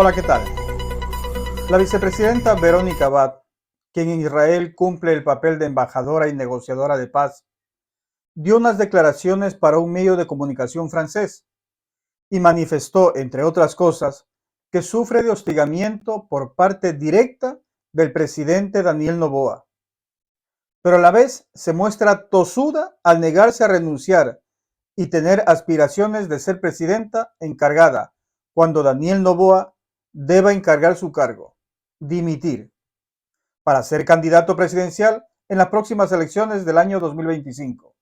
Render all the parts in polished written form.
Hola, ¿qué tal? La vicepresidenta Verónica Abad, quien en Israel cumple el papel de embajadora y negociadora de paz, dio unas declaraciones para un medio de comunicación francés y manifestó, entre otras cosas, que sufre de hostigamiento por parte directa del presidente Daniel Noboa, pero a la vez se muestra tosuda al negarse a renunciar y tener aspiraciones de ser presidenta encargada cuando Daniel Noboa deba encargar su cargo, dimitir, para ser candidato presidencial en las próximas elecciones del año 2025,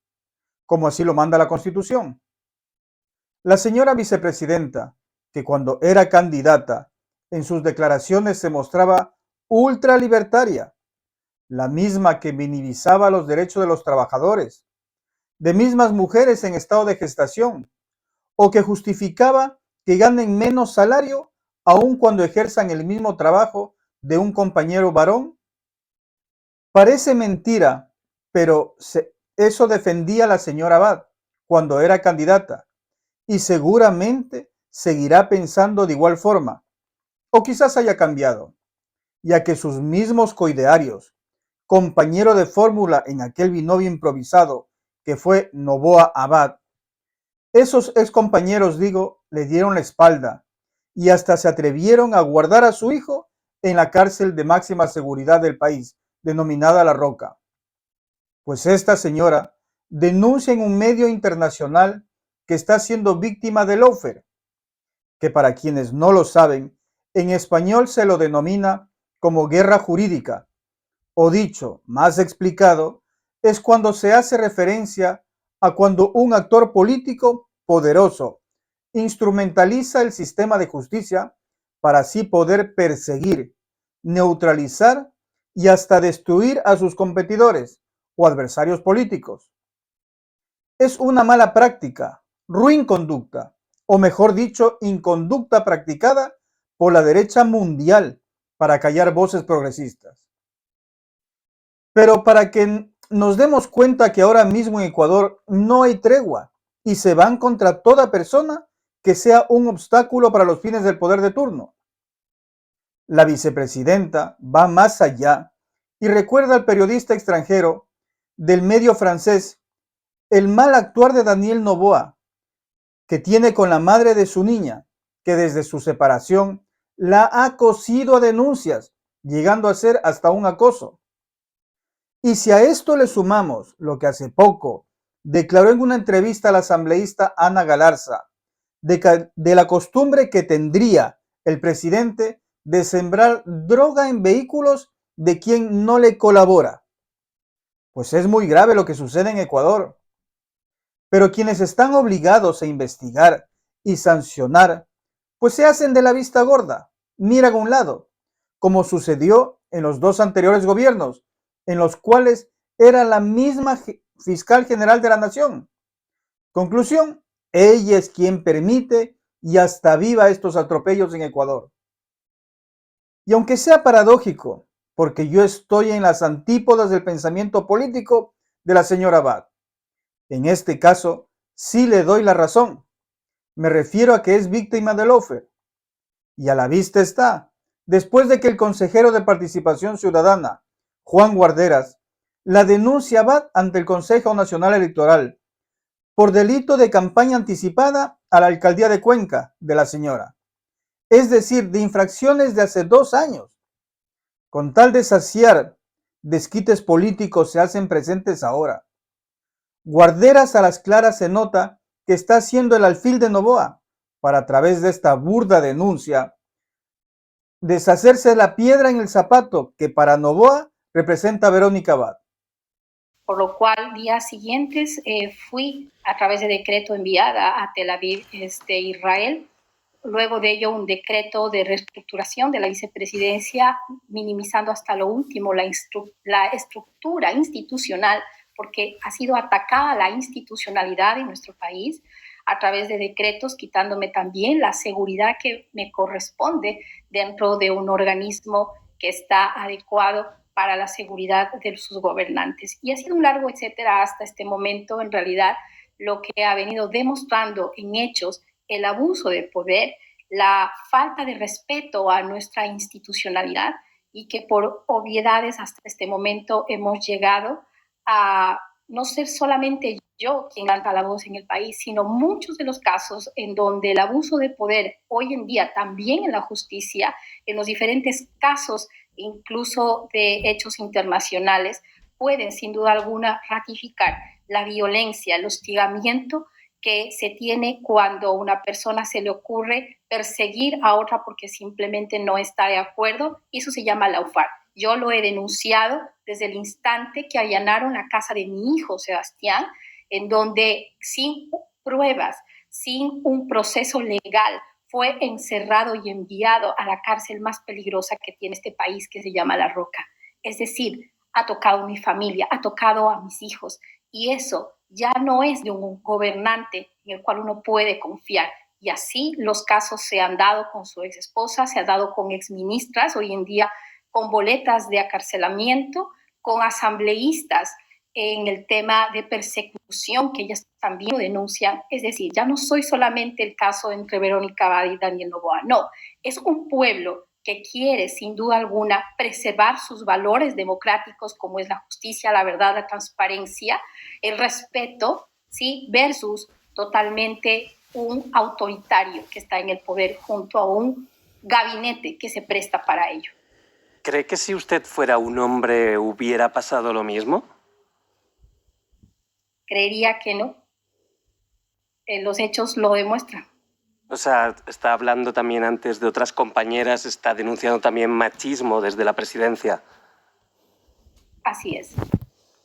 como así lo manda la Constitución. La señora vicepresidenta, que cuando era candidata, en sus declaraciones se mostraba ultralibertaria, la misma que minimizaba los derechos de los trabajadores, de mismas mujeres en estado de gestación, o que justificaba que ganen menos salario aun cuando ejerzan el mismo trabajo de un compañero varón. Parece mentira, pero eso defendía la señora Abad cuando era candidata y seguramente seguirá pensando de igual forma, o quizás haya cambiado, ya que sus mismos coidearios, compañero de fórmula en aquel binomio improvisado que fue Noboa Abad, esos ex compañeros, digo, le dieron la espalda y hasta se atrevieron a guardar a su hijo en la cárcel de máxima seguridad del país, denominada La Roca. Pues esta señora denuncia en un medio internacional que está siendo víctima de lawfare, que para quienes no lo saben, en español se lo denomina como guerra jurídica, o dicho más explicado, es cuando se hace referencia a cuando un actor político poderoso instrumentaliza el sistema de justicia para así poder perseguir, neutralizar y hasta destruir a sus competidores o adversarios políticos. Es una mala práctica, ruin conducta, o mejor dicho, inconducta practicada por la derecha mundial para callar voces progresistas. Pero para que nos demos cuenta que ahora mismo en Ecuador no hay tregua y se van contra toda persona que sea un obstáculo para los fines del poder de turno. La vicepresidenta va más allá y recuerda al periodista extranjero del medio francés el mal actuar de Daniel Noboa, que tiene con la madre de su niña, que desde su separación la ha cosido a denuncias, llegando a ser hasta un acoso. Y si a esto le sumamos lo que hace poco declaró en una entrevista a la asambleísta Ana Galarza de la costumbre que tendría el presidente de sembrar droga en vehículos de quien no le colabora, pues es muy grave lo que sucede en Ecuador. Pero quienes están obligados a investigar y sancionar, pues se hacen de la vista gorda, miran a un lado, como sucedió en los dos anteriores gobiernos, en los cuales era la misma fiscal general de la nación. Conclusión, ella es quien permite y hasta viva estos atropellos en Ecuador. Y aunque sea paradójico, porque yo estoy en las antípodas del pensamiento político de la señora Abad, en este caso sí le doy la razón. Me refiero a que es víctima del lawfare. Y a la vista está, después de que el consejero de Participación Ciudadana, Juan Guarderas, la denuncia Abad ante el Consejo Nacional Electoral por delito de campaña anticipada a la alcaldía de Cuenca de la señora, es decir, de infracciones de hace 2 años. Con tal de saciar desquites políticos se hacen presentes ahora. Guarderas a las claras se nota que está haciendo el alfil de Noboa para a través de esta burda denuncia deshacerse de la piedra en el zapato que para Noboa representa a Verónica Abad. Por lo cual, días siguientes fui a través de decreto enviada a Tel Aviv, Israel. Luego de ello, un decreto de reestructuración de la vicepresidencia, minimizando hasta lo último la estructura institucional, porque ha sido atacada la institucionalidad en nuestro país a través de decretos, quitándome también la seguridad que me corresponde dentro de un organismo que está adecuado para la seguridad de sus gobernantes. Y ha sido un largo etcétera hasta este momento, en realidad, lo que ha venido demostrando en hechos el abuso de poder, la falta de respeto a nuestra institucionalidad y que por obviedades hasta este momento hemos llegado a no ser solamente yo quien levanta la voz en el país, sino muchos de los casos en donde el abuso de poder hoy en día, también en la justicia, en los diferentes casos, incluso de hechos internacionales, pueden sin duda alguna ratificar la violencia, el hostigamiento que se tiene cuando a una persona se le ocurre perseguir a otra porque simplemente no está de acuerdo, y eso se llama lawfare. Yo lo he denunciado desde el instante que allanaron la casa de mi hijo Sebastián, en donde sin pruebas, sin un proceso legal, fue encerrado y enviado a la cárcel más peligrosa que tiene este país, que se llama La Roca. Es decir, ha tocado a mi familia, ha tocado a mis hijos, y eso ya no es de un gobernante en el cual uno puede confiar. Y así los casos se han dado con su ex esposa, se ha dado con exministras, hoy en día con boletas de acarcelamiento, con asambleístas en el tema de persecución que ellas también denuncian. Es decir, ya no soy solamente el caso entre Verónica Abad y Daniel Noboa, no, es un pueblo que quiere sin duda alguna preservar sus valores democráticos como es la justicia, la verdad, la transparencia, el respeto, ¿sí? Versus totalmente un autoritario que está en el poder junto a un gabinete que se presta para ello. ¿Cree que si usted fuera un hombre hubiera pasado lo mismo? Creería que no. Los hechos lo demuestran. O sea, está hablando también antes de otras compañeras, está denunciando también machismo desde la presidencia. Así es.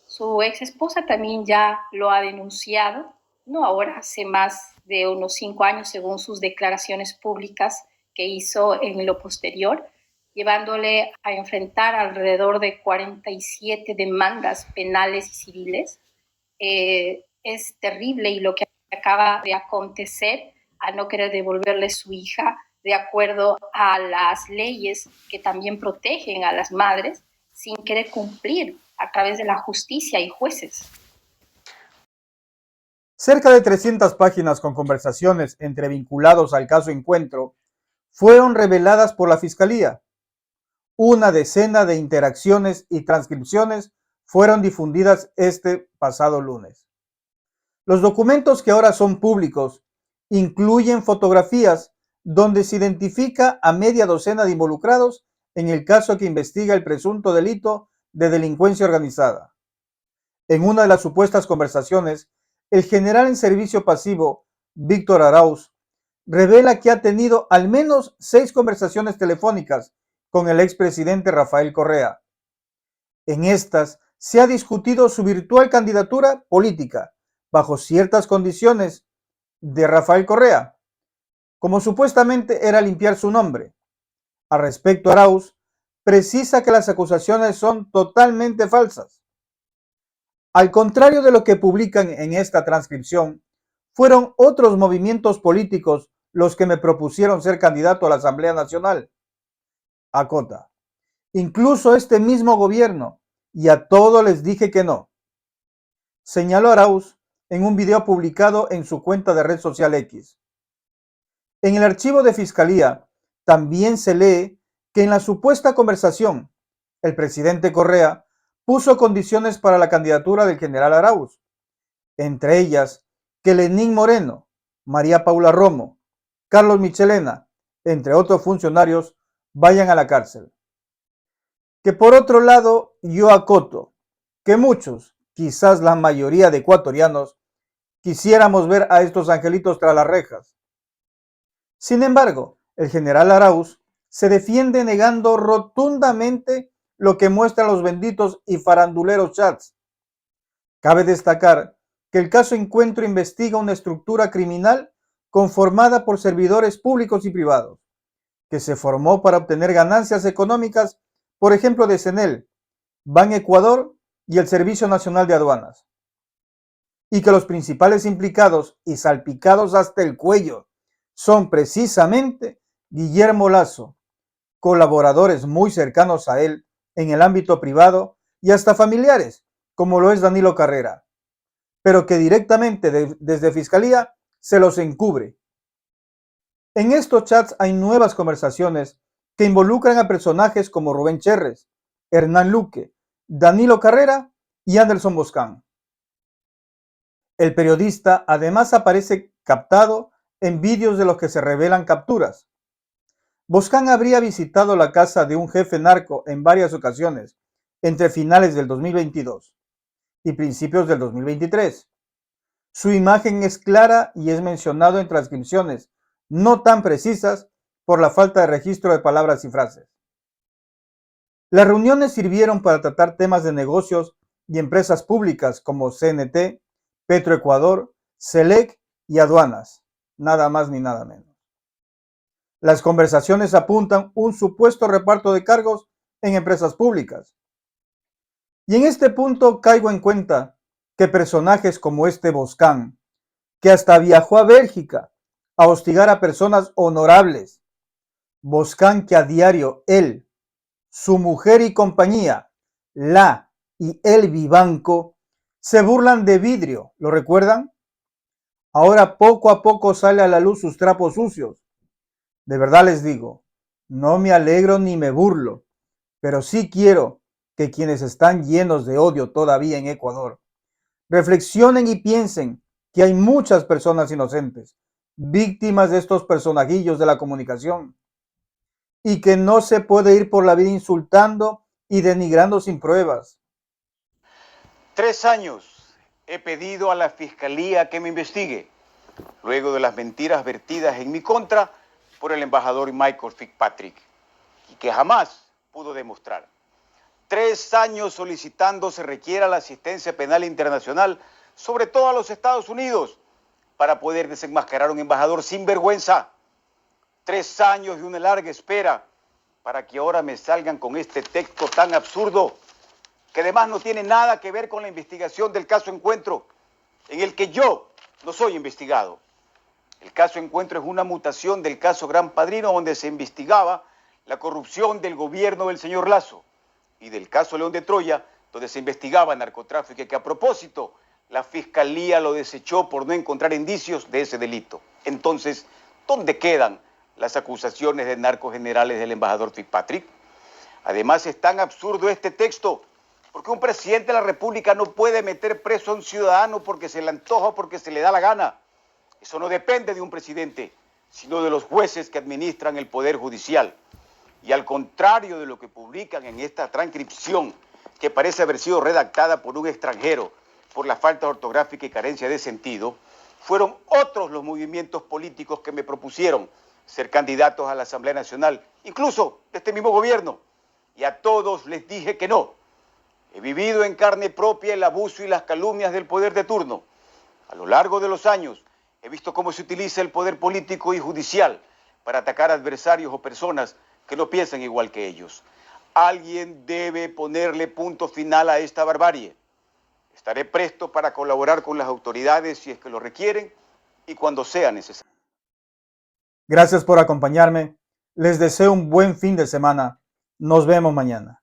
Su ex esposa también ya lo ha denunciado, no ahora, hace más de unos 5 años, según sus declaraciones públicas que hizo en lo posterior, llevándole a enfrentar alrededor de 47 demandas penales y civiles. Es terrible, y lo que acaba de acontecer al no querer devolverle su hija de acuerdo a las leyes que también protegen a las madres, sin querer cumplir a través de la justicia y jueces. Cerca de 300 páginas con conversaciones entre vinculados al caso Encuentro fueron reveladas por la Fiscalía. Una decena de interacciones y transcripciones fueron difundidas este pasado lunes. Los documentos que ahora son públicos incluyen fotografías donde se identifica a media docena de involucrados en el caso que investiga el presunto delito de delincuencia organizada. En una de las supuestas conversaciones, el general en servicio pasivo, Víctor Arauz, revela que ha tenido al menos 6 conversaciones telefónicas con el expresidente Rafael Correa. En estas se ha discutido su virtual candidatura política bajo ciertas condiciones de Rafael Correa, como supuestamente era limpiar su nombre. Al respecto, Arauz precisa que las acusaciones son totalmente falsas. Al contrario de lo que publican en esta transcripción, fueron otros movimientos políticos los que me propusieron ser candidato a la Asamblea Nacional. Acota. Incluso este mismo gobierno, y a todos les dije que no. Señaló Arauz en un video publicado en su cuenta de red social X. En el archivo de Fiscalía también se lee que en la supuesta conversación, el presidente Correa puso condiciones para la candidatura del general Arauz, entre ellas que Lenín Moreno, María Paula Romo, Carlos Michelena, entre otros funcionarios, vayan a la cárcel. Que por otro lado, yo acoto que muchos, quizás la mayoría de ecuatorianos, quisiéramos ver a estos angelitos tras las rejas. Sin embargo, el general Arauz se defiende negando rotundamente lo que muestran los benditos y faranduleros chats. Cabe destacar que el caso Encuentro investiga una estructura criminal conformada por servidores públicos y privados, que se formó para obtener ganancias económicas, por ejemplo, de CENEL, Ban Ecuador y el Servicio Nacional de Aduanas, y que los principales implicados y salpicados hasta el cuello son precisamente Guillermo Lasso, colaboradores muy cercanos a él en el ámbito privado y hasta familiares, como lo es Danilo Carrera, pero que directamente desde Fiscalía se los encubre. En estos chats hay nuevas conversaciones que involucran a personajes como Rubén Cherres, Hernán Luque, Danilo Carrera y Anderson Boscán. El periodista además aparece captado en vídeos de los que se revelan capturas. Boscán habría visitado la casa de un jefe narco en varias ocasiones, entre finales del 2022 y principios del 2023. Su imagen es clara y es mencionado en transcripciones no tan precisas por la falta de registro de palabras y frases. Las reuniones sirvieron para tratar temas de negocios y empresas públicas como CNT, Petroecuador, SELEC y aduanas, nada más ni nada menos. Las conversaciones apuntan un supuesto reparto de cargos en empresas públicas. Y en este punto caigo en cuenta que personajes como este Boscán, que hasta viajó a Bélgica a hostigar a personas honorables, Boscán que a diario él, su mujer y compañía, la y el Vivanco, se burlan de Vidrio, ¿lo recuerdan? Ahora poco a poco sale a la luz sus trapos sucios. De verdad les digo, no me alegro ni me burlo, pero sí quiero que quienes están llenos de odio todavía en Ecuador reflexionen y piensen que hay muchas personas inocentes, víctimas de estos personajillos de la comunicación, y que no se puede ir por la vida insultando y denigrando sin pruebas. 3 años he pedido a la Fiscalía que me investigue, luego de las mentiras vertidas en mi contra por el embajador Michael Fitzpatrick, y que jamás pudo demostrar. 3 años solicitando se requiera la asistencia penal internacional, sobre todo a los Estados Unidos, para poder desenmascarar a un embajador sin vergüenza. 3 años de una larga espera para que ahora me salgan con este texto tan absurdo, que además no tiene nada que ver con la investigación del caso Encuentro, en el que yo no soy investigado. El caso Encuentro es una mutación del caso Gran Padrino, donde se investigaba la corrupción del gobierno del señor Lasso, y del caso León de Troya, donde se investigaba narcotráfico, y que a propósito la Fiscalía lo desechó por no encontrar indicios de ese delito. Entonces, ¿dónde quedan las acusaciones de narcogenerales del embajador Fitzpatrick? Además, es tan absurdo este texto, porque un presidente de la República no puede meter preso a un ciudadano porque se le antoja o porque se le da la gana. Eso no depende de un presidente, sino de los jueces que administran el Poder Judicial. Y al contrario de lo que publican en esta transcripción, que parece haber sido redactada por un extranjero por la falta ortográfica y carencia de sentido, fueron otros los movimientos políticos que me propusieron ser candidatos a la Asamblea Nacional, incluso de este mismo gobierno, y a todos les dije que no. He vivido en carne propia el abuso y las calumnias del poder de turno. A lo largo de los años he visto cómo se utiliza el poder político y judicial para atacar adversarios o personas que no piensan igual que ellos. Alguien debe ponerle punto final a esta barbarie. Estaré presto para colaborar con las autoridades si es que lo requieren y cuando sea necesario. Gracias por acompañarme. Les deseo un buen fin de semana. Nos vemos mañana.